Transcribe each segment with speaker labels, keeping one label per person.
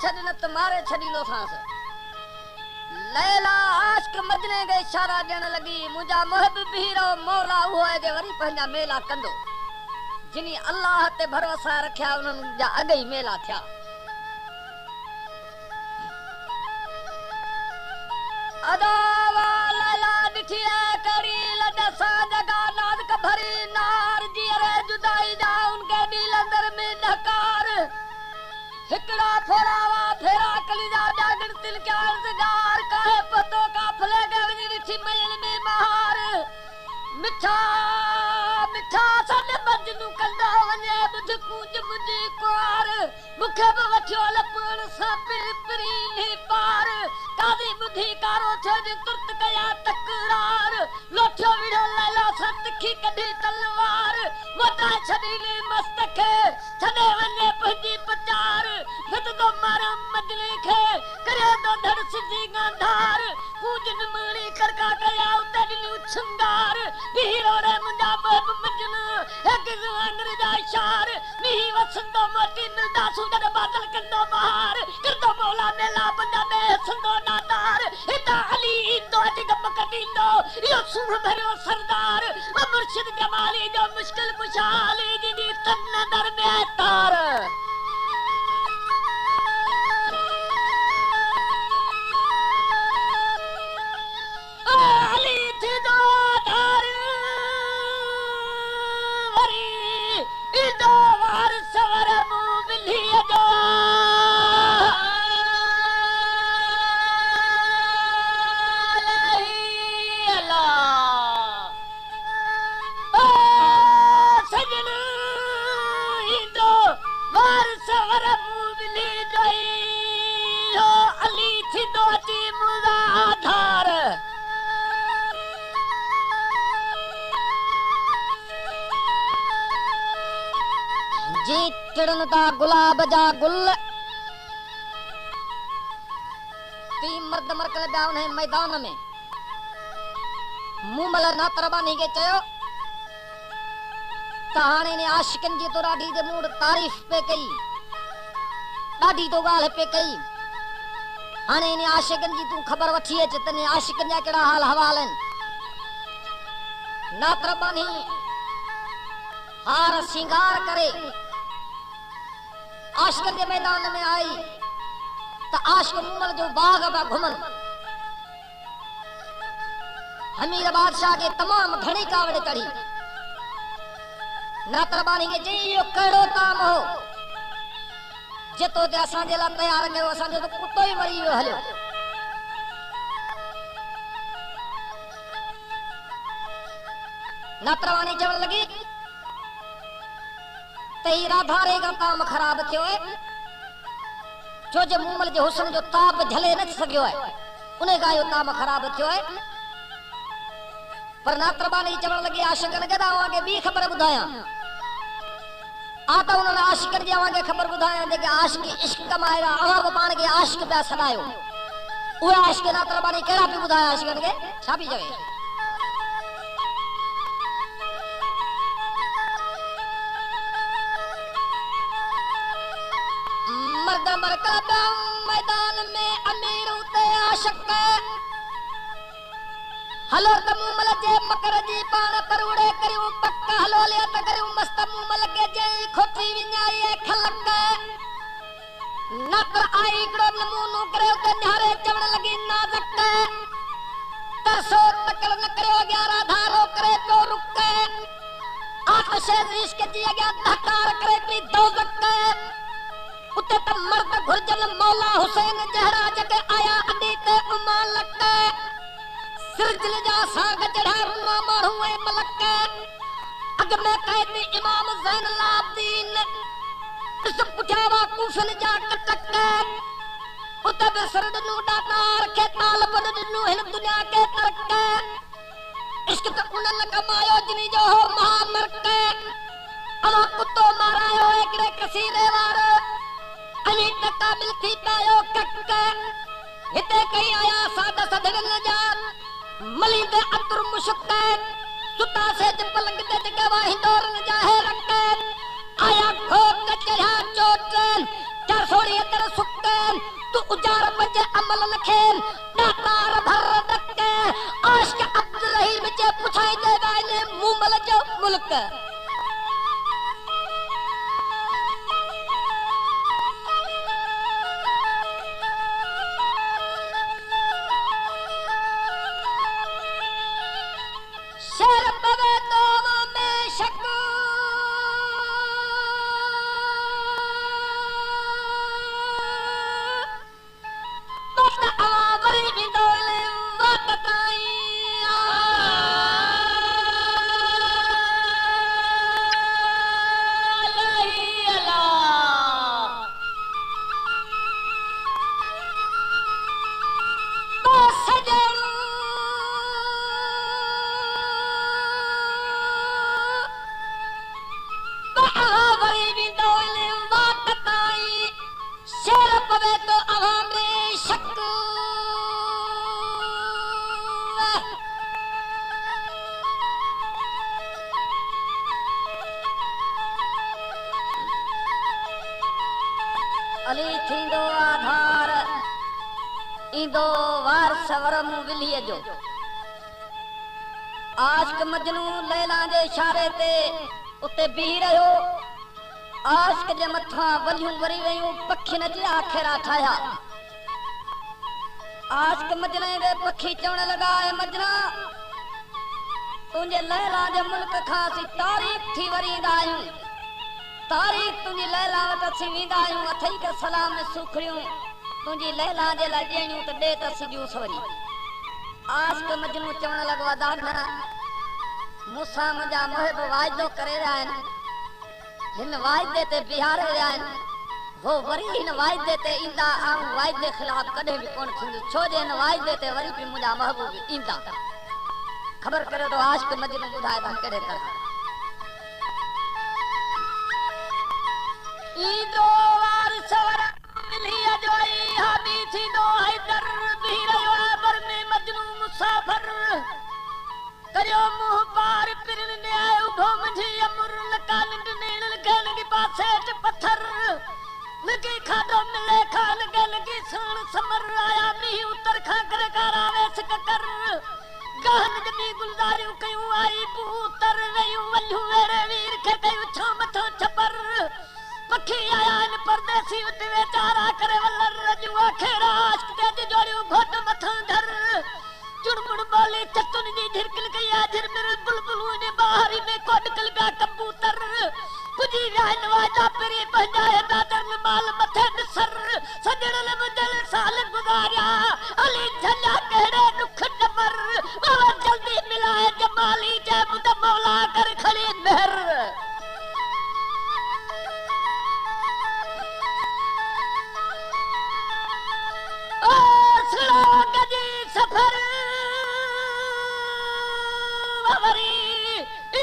Speaker 1: छॾिन त मारे छॾींदो सांस। लैला आशिक मजने के इशारा ॾियण लॻी मुंहिंजा मुहिब बीरो मौला उहो आहे जे वरी पंहिंजा मेला कंदो। जिनी अल्लाह ते भरोसा रखिया उन्हनि जा अॻ ई मेला थिया। अदावा लैला ॾिठी आहे कड़ी लॾ सां जॻह नाज़क भरी नार जीअरे जुदाई जा उनके दिल अंदर में नकार। हिकड़ा फोरावा फेरा कलीजा जागण तिल के अर्जगार काहे पतो काफले के वजी ॾिठी मयल में बहार। मिठा मिठा सन मजनू कंदा वञे बुध कूंज मुंहिंजी कुआर। मूंखे बि वठियो लपण सां पिरी नी पार। कादी बुधी कारो थियो जी तुर्त कया तकरार। लोठियो विढ़ो लैला सां तिखी कढी तलवार। मोटाए छॾी नी मस्त खे छॾे वञे पंहिंजी पचार। हितदो मारा मजने खे करे तो धड़ सिधी गांधार। कूंजन मणी करका कया उते ॾिनूं छंगार। बीरो रे मुंहिंजा महब मजन हिक अंग्रेज जा इशार। मींहुं वसंदो मोटी मिलंदा सूजन बादल कंदो बहार। करदो मौला मेला बंदा में हसंदो नादार। हितां अली ईंदो अॼु गम कढींदो इहो सूर भरियो सरदार। मुर्शिद जमाली जो मुश्किल खुशहाली जी तन दर में तार। गुलाब जा गुल ती मर्द मरकल ॿिया उन मैदान में मूमल नातरबानी खे चयो त हाणे ने आशिकनि जी तो ॾाढी जे मूड़ तारीफ़ पे कई। ॾाढी तो ॻाल्हि पे कई। हाणे ने आशिकनि जी तूं ख़बर वठी अच त ने आशिकनि जा कहिड़ा हाल हवाल आहिनि। नातरबानी हार सिंगार करे आशिकन के मैदान में आई तो आशिक मूमल जो बाग पा घुमन। हमीर बादशाह के तमाम घणी कावड़ चढ़ी। नातरबानी के चई यो कहिड़ो काम हो जेतो ते असां जे लाइ तयार कयो। असां जो तो कुत्तो ही मरी वियो हलियो। नातरबानी चवण लगी तई राधारे का काम खराब थियो है छो जे मूमल जे हुस्न जो ताप झले न सघियो है उन का यो काम खराब थियो है। पर नातरबानी चवण लगी आशिकन के दावा के बी खबर बुधाया। आता उन्होंने आशिकन जी आवां के खबर बुधाया जेके आशिक इश्क कमाया आवां को पाण के आशिक पे सदायो। उहे आशिक नातरबानी केड़ा पे बुधाया आशिकन के छा भी चवे। मैदान में अमीर उते आशिक हलो त मूमल जे मकर जी पाण परूड़े करियो पक हलो ले त करियो मस्त मूमल के जे खोटी विञाई खलक। नकर आई हिकड़ो नमूनो करे उते निहारे चवण लगी नाज़क तरसो तकल न करियो 11 धारो करे पियो रुक। आतिश इश्क जी अॻियां धकार करे पई दोज़क। उते त मर्द घुरजल मौला हुसैन जहरा जके आया अदी ते उमालक। सिरजल जा साग चढ़ा रुना माण्हू ऐं मलक। अॻ में कैदी इमाम ज़ैनुल आबिदीन ॾिस पुठियां वा कूफिन जा कटक। उते बि सिर ॾिनूं ॾाॾार खे तालब ॾिनूं हिन दुनिया के तरक। इश्क त उन्हनि कमायो जिनी जो हो महानरक। अवां कुत्तो मारायो हिकिड़े कसीरे वार अली त काबिल थी पायो कक। हिते कई आया सादा सधड़न जा मली ते अतर मुश्क। सुता से पलंग ते जगह वाही दौरन जा है रक। आया खोक चढ़ा चोटन चार सोड़ी अंदर सुकन मुमल लखे नाकार भर दके आशिक अब्द रहीम जे पुछाई दे वाले मुमल जो मुल्क शेर पवे तो में शक अली थींदो आधार इंदो वार सवरम विलीअ जो आशिक मजनू लैला जे इशारे ते उते बीह रहियो आशिक जे मथां वलियूं वरी वयूं पखियुनि जे आखेरा ठाहिया आशिक मजने जे पखी चवण लॻा ऐं मजना तुंहिंजे लैला जे मुल्क खां असीं तारीफ़ थी वरी ईंदा आहियूं तारीख तुझी लैला वटि असीं वेंदा आहियूं अथई कर सलाम में सुखड़ियूं तुंहिंजी लैला जे लाइ ॾियणियूं त ॾे त असीं ॾियूंसि वरी आशिक मजनू चवण लॻो आहे दादा मूंसां मुंहिंजा मुहिब वाइदो करे रहिया आहिनि हिन वाइदे ते बिहारे रहिया आहिनि हो वरी हिन वाइदे ते ईंदा ऐं वाइदे ख़िलाफ़ कॾहिं बि कोन थींदो छो जे हिन वाइदे ते वरी बि मुंहिंजा महबूब ईंदा ख़बर करे थो आशिक मजनू ॿुधाए था कहिड़े तरह ईदो वार सवरा मिलिया जोई हाबी थींदो हैदर भी रहियो आहे बर में मजनू मुसाफिर करियो मुंह पार पिरन ने आयो उभो मुंहिंजी अमुर लका निंड नील गन के पासे पत्थर लगे खादो मिले खान गन की सुन समर आया मी उतर खा कर करावे सककर गहन जमी गुलजारियूं कयूं आई पुतर वयूं वल्हू वेरे वीर खे कयूं छो मथो छपर पखी आया इन परदेसी उते वेचारा करे वलर रजू आखेरा आशिक ते जोड़ियो घोट मथां धर चुड़मुड़ बोली चतुन जी झिरकल गया झिरमिर बुलबुलू ने बाहरी में कोडकल बया कबूतर पुजी व्यान वाजा परी पंजाए दादर माल मथे सर सजण ले मुदल साल गुजारिया अली झला केड़े दुख नबर बाबा जल्दी मिलाए जमाली जे मुद मौला कर खड़ी मेहर सफर वरी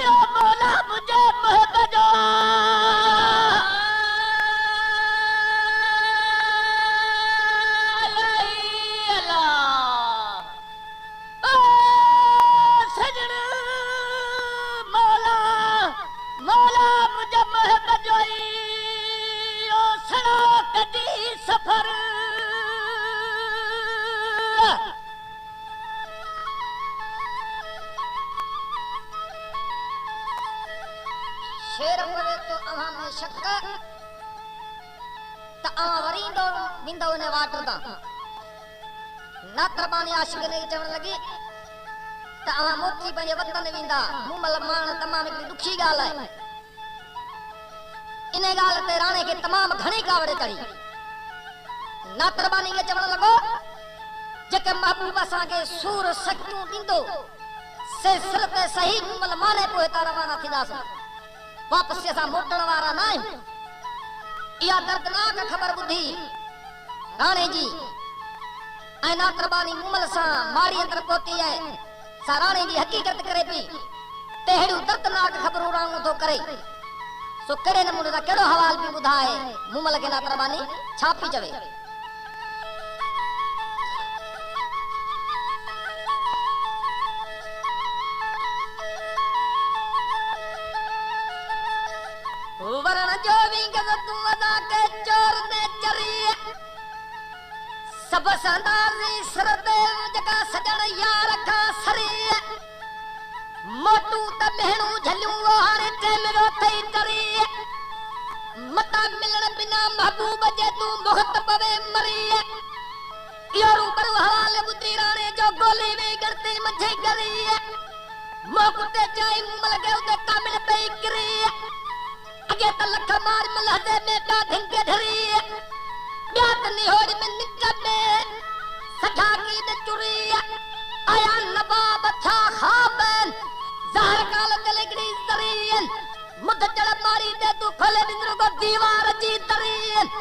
Speaker 1: यो मौला मुझे मोहब्बत जो सजन मौला मौला मुझे मोहब्बत जो यो सड़ा कदी सफर शेर पवे तो अहां में शक त अहां वरींदो विंदो ने वाटदा नात्रबानी आशिक ने चवण लगी त अहां मोती पंहिंजे वतन विंदा मुमल मान तमाम हिकड़ी दुखी ॻाल्हि आहे इन ॻाल्हि ते राणे खे तमाम घणी कावड़ चढ़ी नात्रबानी खे चवण लॻो जेके महबूब असांखे सूर सख्तूं ॾींदो से सिर ते सही मुमल माने पोइ हितां रवाना थींदासीं वापस असां मोटण वारा न आहियूं इहा दर्दनाक ख़बर ॿुधी राणे जी ऐं नात्रबानी मुमल सां माड़ी अंदर पहुती आहे सा राणे जी हक़ीक़त करे पई ते हेड़ियूं दर्दनाक ख़बरूं राणो थो करे सो कहिड़े नमूने सां कहिड़ो हवाल बि ॿुधाए मुमल खे नात्रबानी छा पई चवे वरण जो भी गजब वदा के चोर ने चरी सब संदारी सरदेव जका सजन यार का सरी मोटू त भेणू झलियूं हाणे टेमरो थई तरी मता मिलण बिना महबूब जे तू मुहत पवे मरी यो रूपर हवाले बुद्री राणे जो गोली वे गरती मझे गरी मोकुते चाई मल के उते कामिल पे गिरी अगे त लख मार मलहदे में का धिंके धरी ब्यात निहोड़ में निकबे सखा की दे चुरी आया नवाब था खाबन ज़हर काल तलगड़ी तरीन मुद चढ़ मारी दे तू खोले बिंद्र को दीवार जी तरीन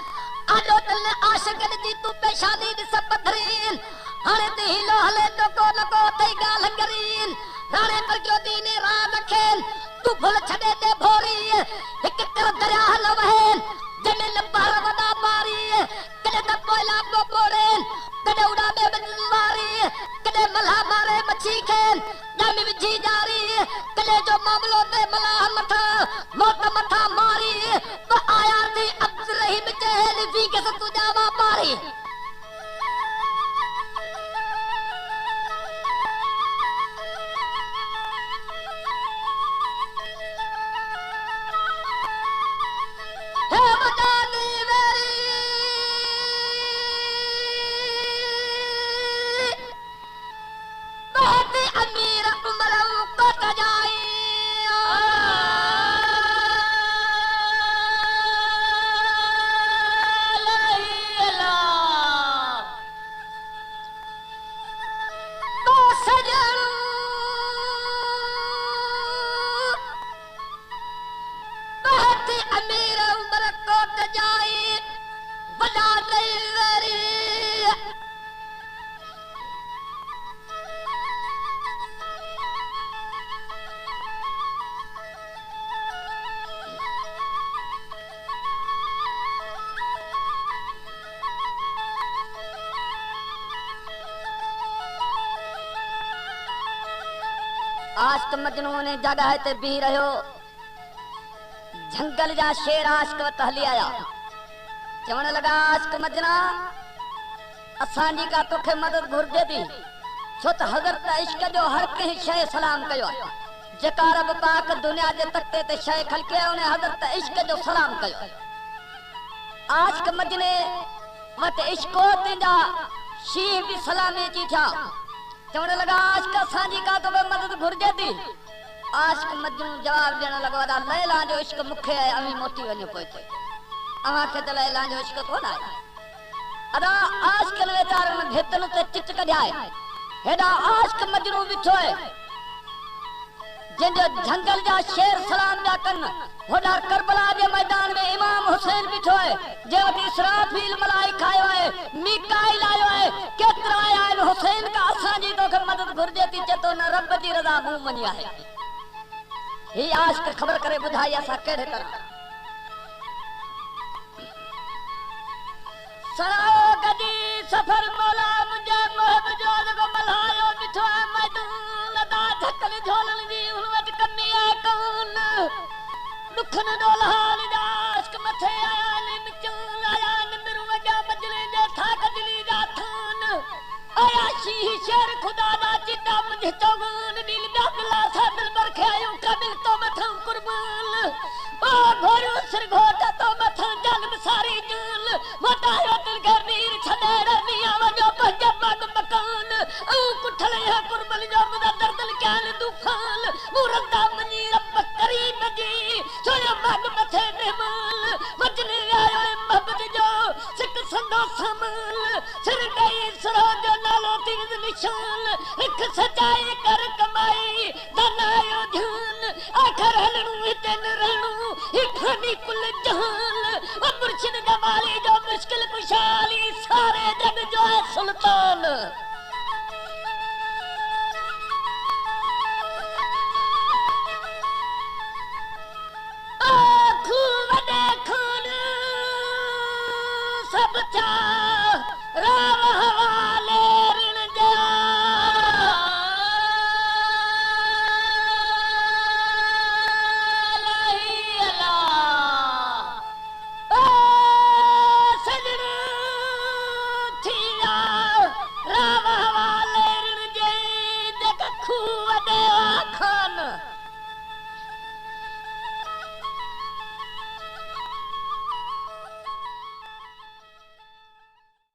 Speaker 1: आजो तल आशिक जी तू पेशानी दिस पथरीन हाणे ते हिलो हले तो को नको तई गाल करीन राणे पर क्यों दीने राह रखेन तू भूल छड़े दे भोरी एक कर दरिया हल वहन जमिल बार वदा मारी कदे त पोला को पोड़ेन कदे उड़ा में बंदवारी कदे मल्हा मारे मच्छी खेन जामी विझी जारी कदे जो मामलो ते मल्हा मथा मौत मथा मारी तो आया थी अब्द रहीम चहल वी के तू जावा मारी आशिक मजनू ने जगह ते भी रहो जंगल जा शेर आशिक वत हली आया चवण लगा आशिक मजना असांजी का तोखे मदद घुर्जे थी छो त हज़रत इश्क जो हर कंहिं शइ सलाम कयो जेका रब पाक दुनिया जे तख्ते ते शइ खलके उन हज़रत इश्क जो सलाम कयो आशिक मजने वत इश्को तिंजा शीह भी सलामी थी था चवण लगा आशिक असांजी का तो मदद घुर्जे थी आशिक मजनू जवाब देण लॻो अदा लैला जो इश्क मूंखे आहे अवी मोटी वञो पोइ अवां खे त लैला जो इश्क कोन आहे अदा आशिकनि वेचारनि भितनि ते चिट कढाए हेॾा आशिक मजनू बीठो आहे जंहिंजो झंगल जा शेर सलाम पिया कनि होॾा करबला जे मैदान में इमाम हुसैन बीठो आहे जे वटि इसराफील मलाइका आयो आहे मीकाईल आयो आहे केतिरा आया आहिनि हुसैन का असांजी तोखे मदद घुर्जे थी चए थो न रब जी रज़ा मूं मञी आहे ही आशिक ख़बर करे ॿुधाई असां कहिड़े तरह सराओ गदी सफर मौला मुंहिंजे मोहब जो जेको मल्हायो बीठो आहे मैदान दा झकल झोलनि जी हुन वटि कमी आहे कोन दुखन डोलहान जा आशिक मथे आया ने मिचूं आया ने मिरू वजा मजले जे थाक दिली जा थान आया शीह शेर खुदा दा चिटा मुझे चौगन दिल दा बिला सा दिल पर खायो कबिल तो मथां कुर्बान ओ घोरू सिर घोटा तो मथां जन्म सारी जूल वटायो दिल गमीर छडेर मिया वजो पंज पग मकान ओ कुठले है कुर्बान जो मुदा दर्दल कान तूफान मुरदा मनी रब करीम जी सोया मग मथे मेहमान वजने आयो मोहब्बत जो सिक संदो सामान सिर गई सरो जो नालो तीज निशान एक सजाई कर कमाई दनायो ध्यान आखर हलणू हिते न रहणू हिखानी कुल जहान मुर्शिद जमाली जो मुश्किल कुशाली सारे जग जो है सुल्तान